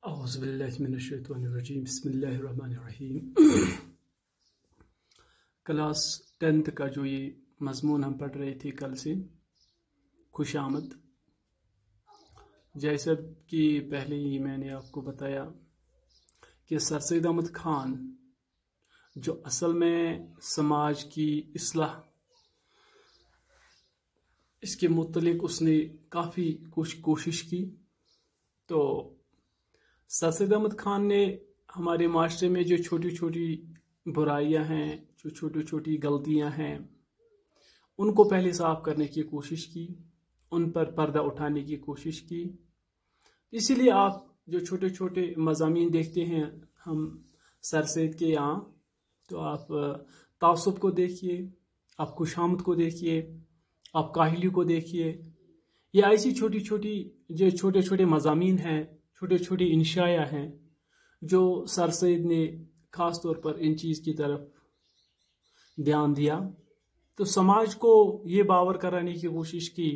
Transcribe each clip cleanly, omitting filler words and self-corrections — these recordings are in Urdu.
اعوذ باللہ من الشیطان الرجیم بسم اللہ الرحمن الرحیم۔ کلاس 10th کا جو یہ مضمون ہم پڑھ رہے تھے کل سے، خوش آمد، جیسا کہ پہلے ہی میں نے آپ کو بتایا کہ سر سید احمد خان جو اصل میں سماج کی اصلاح اس کے متعلق اس نے کافی کچھ کوشش کی، تو سر سید احمد خان نے ہمارے معاشرے میں جو چھوٹی چھوٹی برائیاں ہیں، جو چھوٹی چھوٹی غلطیاں ہیں، ان کو پہلے صاف کرنے کی کوشش کی، ان پر پردہ اٹھانے کی کوشش کی۔ اسی لیے آپ جو چھوٹے چھوٹے مضامین دیکھتے ہیں ہم سر سید کے یہاں، تو آپ تعصب کو دیکھیے، آپ خوش آمد کو دیکھیے، آپ کاہلی کو دیکھیے، یہ ایسی چھوٹی چھوٹی جو چھوٹے چھوٹے مضامین ہیں، چھوٹے چھوٹے انشائیہ ہیں، جو سر سید نے خاص طور پر ان چیز کی طرف دھیان دیا، تو سماج کو یہ باور کرانے کی کوشش کی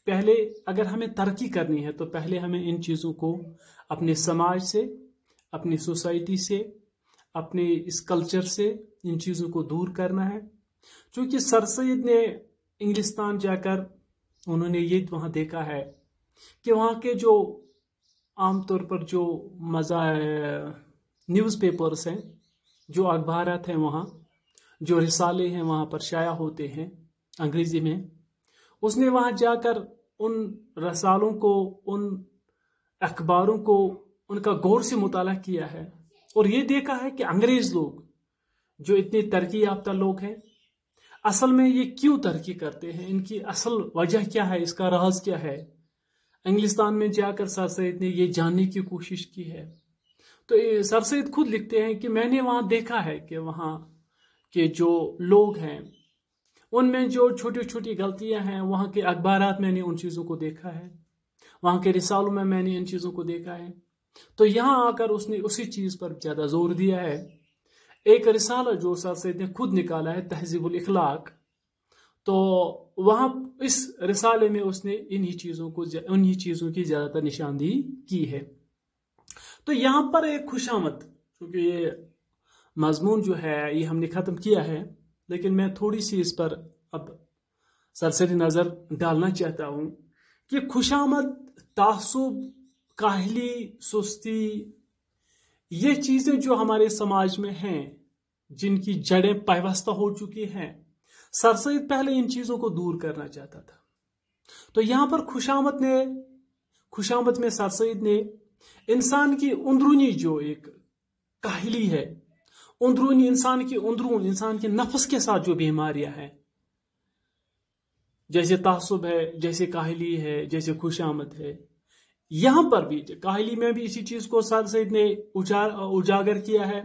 پہلے اگر ہمیں ترقی کرنی ہے تو پہلے ہمیں ان چیزوں کو اپنے سماج سے، اپنی سوسائٹی سے، اپنے اس کلچر سے ان چیزوں کو دور کرنا ہے۔ چونکہ سر سید نے انگلستان جا کر انہوں نے یہ وہاں دیکھا ہے کہ وہاں کے جو عام طور پر جو نیوز پیپرز ہیں، جو اخبارات ہیں، وہاں جو رسالے ہیں وہاں پر شائع ہوتے ہیں انگریزی میں، اس نے وہاں جا کر ان رسالوں کو، ان اخباروں کو، ان کا غور سے مطالعہ کیا ہے، اور یہ دیکھا ہے کہ انگریز لوگ جو اتنے ترقی یافتہ لوگ ہیں، اصل میں یہ کیوں ترقی کرتے ہیں، ان کی اصل وجہ کیا ہے، اس کا راز کیا ہے۔ انگلستان میں جا کر سر سید نے یہ جاننے کی کوشش کی ہے۔ تو سر سید خود لکھتے ہیں کہ میں نے وہاں دیکھا ہے کہ وہاں کے جو لوگ ہیں ان میں جو چھوٹی چھوٹی غلطیاں ہیں، وہاں کے اخبارات میں نے ان چیزوں کو دیکھا ہے، وہاں کے رسالوں میں نے ان چیزوں کو دیکھا ہے۔ تو یہاں آ کر اس نے اسی چیز پر زیادہ زور دیا ہے۔ ایک رسالہ جو سر سید نے خود نکالا ہے، تہذیب الاخلاق، تو وہاں اس رسالے میں اس نے انہی چیزوں کی زیادہ تر نشاندہی کی ہے۔ تو یہاں پر ایک خوش آمد، کیونکہ یہ مضمون جو ہے یہ ہم نے ختم کیا ہے، لیکن میں تھوڑی سی اس پر اب سرسری نظر ڈالنا چاہتا ہوں کہ خوش آمد، تعصب، کاہلی، سستی، یہ چیزیں جو ہمارے سماج میں ہیں، جن کی جڑیں پیوستہ ہو چکی ہیں، سر سید پہلے ان چیزوں کو دور کرنا چاہتا تھا۔ تو یہاں پر خوش آمد میں سر سید نے انسان کی اندرونی جو ایک کاہلی ہے، اندرونی انسان کے نفس کے ساتھ جو بیماریاں ہیں، جیسے تعصب ہے، جیسے کاہلی ہے، جیسے خوش آمد ہے، یہاں پر بھی کاہلی میں بھی اسی چیز کو سر سید نے اجاگر کیا ہے،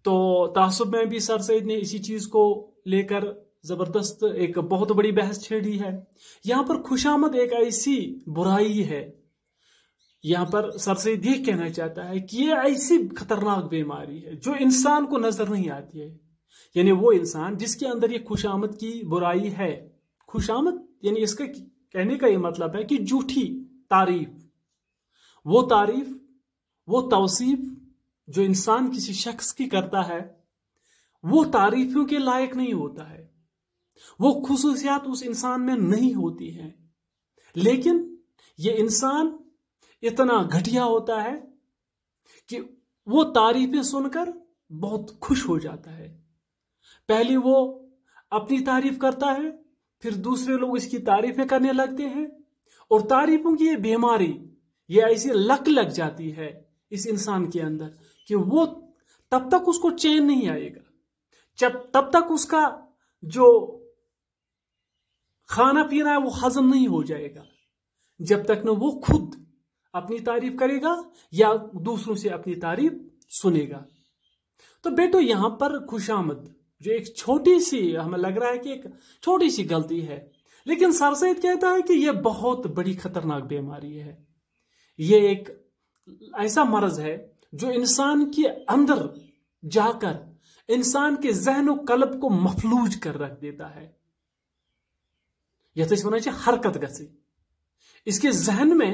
تو تعصب میں بھی سر سید نے اسی چیز کو لے کر زبردست ایک بہت بڑی بحث چھیڑی ہے۔ یہاں پر خوش آمد ایک ایسی برائی ہے، یہاں پر سر سید یہ کہنا چاہتا ہے کہ یہ ایسی خطرناک بیماری ہے جو انسان کو نظر نہیں آتی ہے، یعنی وہ انسان جس کے اندر یہ خوش آمد کی برائی ہے۔ خوش آمد یعنی اس کا کہنے کا یہ مطلب ہے کہ جھوٹی تعریف، وہ توصیف جو انسان کسی شخص کی کرتا ہے، وہ تعریفوں کے لائق نہیں ہوتا ہے، وہ خصوصیات اس انسان میں نہیں ہوتی ہیں، لیکن یہ انسان اتنا گھٹیا ہوتا ہے کہ وہ تعریفیں سن کر بہت خوش ہو جاتا ہے۔ پہلے وہ اپنی تعریف کرتا ہے، پھر دوسرے لوگ اس کی تعریفیں کرنے لگتے ہیں، اور تعریفوں کی یہ بیماری، یہ ایسی لگ جاتی ہے اس انسان کے اندر کہ وہ تب تک اس کو چین نہیں آئے گا، تب تک اس کا جو کھانا پینا ہے وہ ہضم نہیں ہو جائے گا، جب تک نہ وہ خود اپنی تعریف کرے گا یا دوسروں سے اپنی تعریف سنے گا۔ تو بیٹو یہاں پر خوش آمد جو ایک چھوٹی سی، ہمیں لگ رہا ہے کہ ایک چھوٹی سی غلطی ہے، لیکن سر سید کہتا ہے کہ یہ بہت بڑی خطرناک بیماری ہے، یہ ایک ایسا مرض ہے جو انسان کے اندر جا کر انسان کے ذہن و قلب کو مفلوج کر رکھ دیتا ہے۔ یہ تو اس وجہ حرکت گسی، اس کے ذہن میں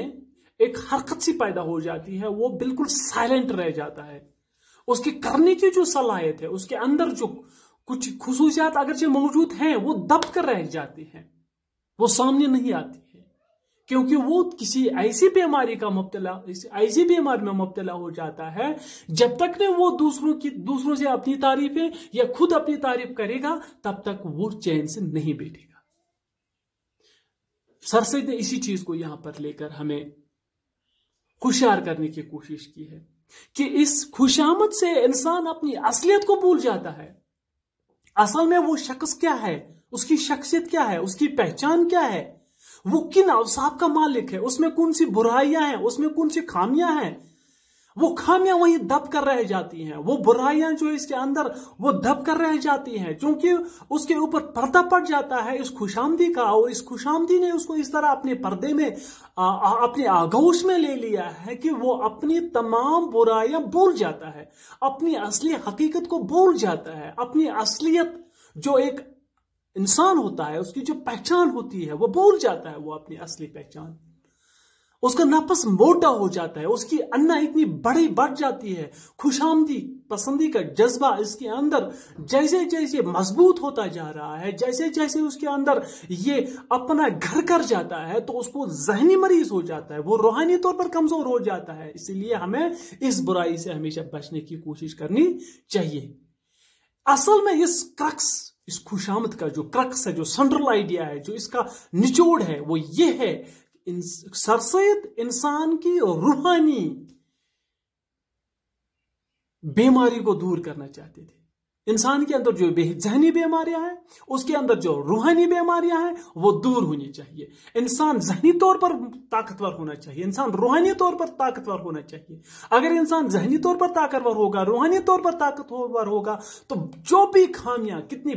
ایک حرکت سی پیدا ہو جاتی ہے، وہ بالکل سائلنٹ رہ جاتا ہے. اس کی کرنے کی جو صلاحیت ہے، اس کے اندر جو کچھ خصوصیات اگرچہ موجود ہیں، وہ دب کر رہ جاتی ہیں، وہ سامنے نہیں آتی ہے، کیونکہ وہ کسی ایسی بیماری میں مبتلا ہو جاتا ہے. جب تک نے وہ دوسروں سے اپنی تعریفیں یا خود اپنی تعریف کرے گا، تب تک وہ چین سے نہیں بیٹھے گا. سر سید نے اسی چیز کو یہاں پر لے کر ہمیں ہوشیار کرنے کی کوشش کی ہے کہ اس خوشامد سے انسان اپنی اصلیت کو بھول جاتا ہے. اصل میں وہ شخص کیا ہے، اس کی شخصیت کیا ہے، اس کی پہچان کیا ہے، وہ کن اوصاف کا مالک ہے، اس میں کون سی برائیاں ہیں، اس میں کون سی خامیاں ہیں. وہ خامیاں وہیں دب کر رہ جاتی ہیں، وہ برائیاں جو اس کے اندر وہ دب کر رہ جاتی ہیں، کیونکہ اس کے اوپر پردہ پڑ جاتا ہے اس خوشامدی کا، اور اس خوشامدی نے اس کو اس طرح اپنے پردے میں اپنے آغوش میں لے لیا ہے کہ وہ اپنی تمام برائیاں بھول جاتا ہے، اپنی اصلی حقیقت کو بھول جاتا ہے، اپنی اصلیت جو ایک انسان ہوتا ہے، اس کی جو پہچان ہوتی ہے، وہ بھول جاتا ہے وہ اپنی اصلی پہچان. اس کا نفس موٹا ہو جاتا ہے، اس کی انا اتنی بڑی بڑھ جاتی ہے. خوشامدی پسندی کا جذبہ اس کے اندر جیسے جیسے مضبوط ہوتا جا رہا ہے، جیسے جیسے اس کے اندر یہ اپنا گھر کر جاتا ہے، تو اس کو ذہنی مریض ہو جاتا ہے، وہ روحانی طور پر کمزور ہو جاتا ہے. اسی لیے ہمیں اس برائی سے ہمیشہ بچنے کی کوشش کرنی چاہیے. اصل میں اس خوشامد کا جو کرکس ہے، جو سنٹرل آئیڈیا ہے، جو اس کا نچوڑ ہے، وہ یہ ہے: سر سید انسان کی روحانی بیماری کو دور کرنا چاہتے تھے. انسان کے اندر جو ذہنی بیماریاں ہیں، اس کے اندر جو روحانی بیماریاں ہیں، وہ دور ہونی چاہیے. انسان ذہنی طور پر طاقتور ہونا چاہیے، انسان روحانی طور پر طاقتور ہونا چاہیے. اگر انسان ذہنی طور پر طاقتور ہوگا، روحانی طور پر طاقتور ہوگا، تو جو بھی خامیاں، کتنی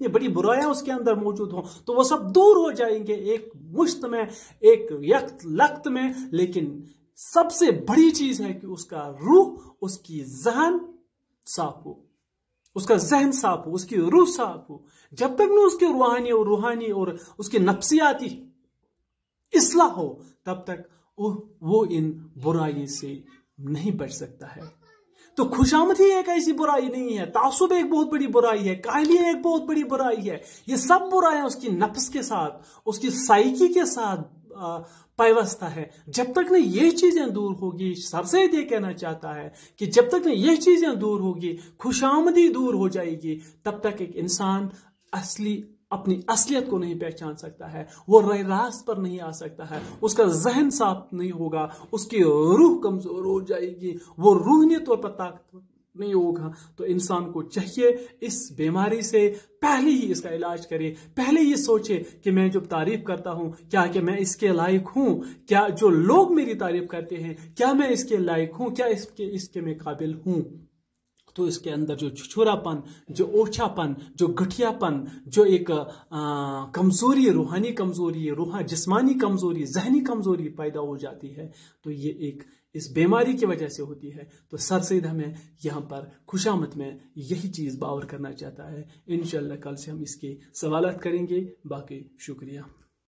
بڑی برائیاں اس کے اندر موجود ہوں، تو وہ سب دور ہو جائیں گے ایک مشت میں، ایک لخت میں. لیکن سب سے بڑی چیز ہے کہ اس کا روح، اس کی ذہن صاف ہو، اس کا ذہن صاف ہو، اس کی روح صاف ہو. جب تک نہ اس کی روحانی اور اس کی نفسیاتی اصلاح ہو، تب تک وہ ان برائی سے نہیں بچ سکتا ہے. تو خوشامد ہی ایک ایسی برائی نہیں ہے، تعصب ایک بہت بڑی برائی ہے، کاہلی ایک بہت بڑی برائی ہے. یہ سب برائیاں اس کی نفس کے ساتھ، اس کی سائیکی کے ساتھ پیوستہ ہے. جب تک نہ یہ چیزیں دور ہوگی، سر سید یہ کہنا چاہتا ہے کہ جب تک نہ یہ چیزیں دور ہوگی، خوشامدی دور ہو جائے گی، تب تک ایک انسان اپنی اصلیت کو نہیں پہچان سکتا ہے، وہ راہ راست پر نہیں آ سکتا ہے، اس کا ذہن صاف نہیں ہوگا، اس کی روح کمزور ہو جائے گی، وہ روحانی طور پر طاقتور نہیں ہوگا. تو انسان کو چاہیے اس بیماری سے پہلے ہی اس کا علاج کرے، پہلے یہ سوچے کہ میں جب تعریف کرتا ہوں، کیا کہ میں اس کے لائق ہوں؟ کیا جو لوگ میری تعریف کرتے ہیں، کیا میں اس کے لائق ہوں؟ کیا اس کے میں قابل ہوں؟ تو اس کے اندر جو چھچورا پن، جو اوچھا پن، جو گٹھیا پن، جو ایک کمزوری، روحانی کمزوری، جسمانی کمزوری، ذہنی کمزوری پیدا ہو جاتی ہے، تو یہ ایک اس بیماری کی وجہ سے ہوتی ہے. تو سر سید ہمیں یہاں پر خوشامد میں یہی چیز باور کرنا چاہتا ہے. انشاءاللہ کل سے ہم اس کے سوالات کریں گے. باقی شکریہ.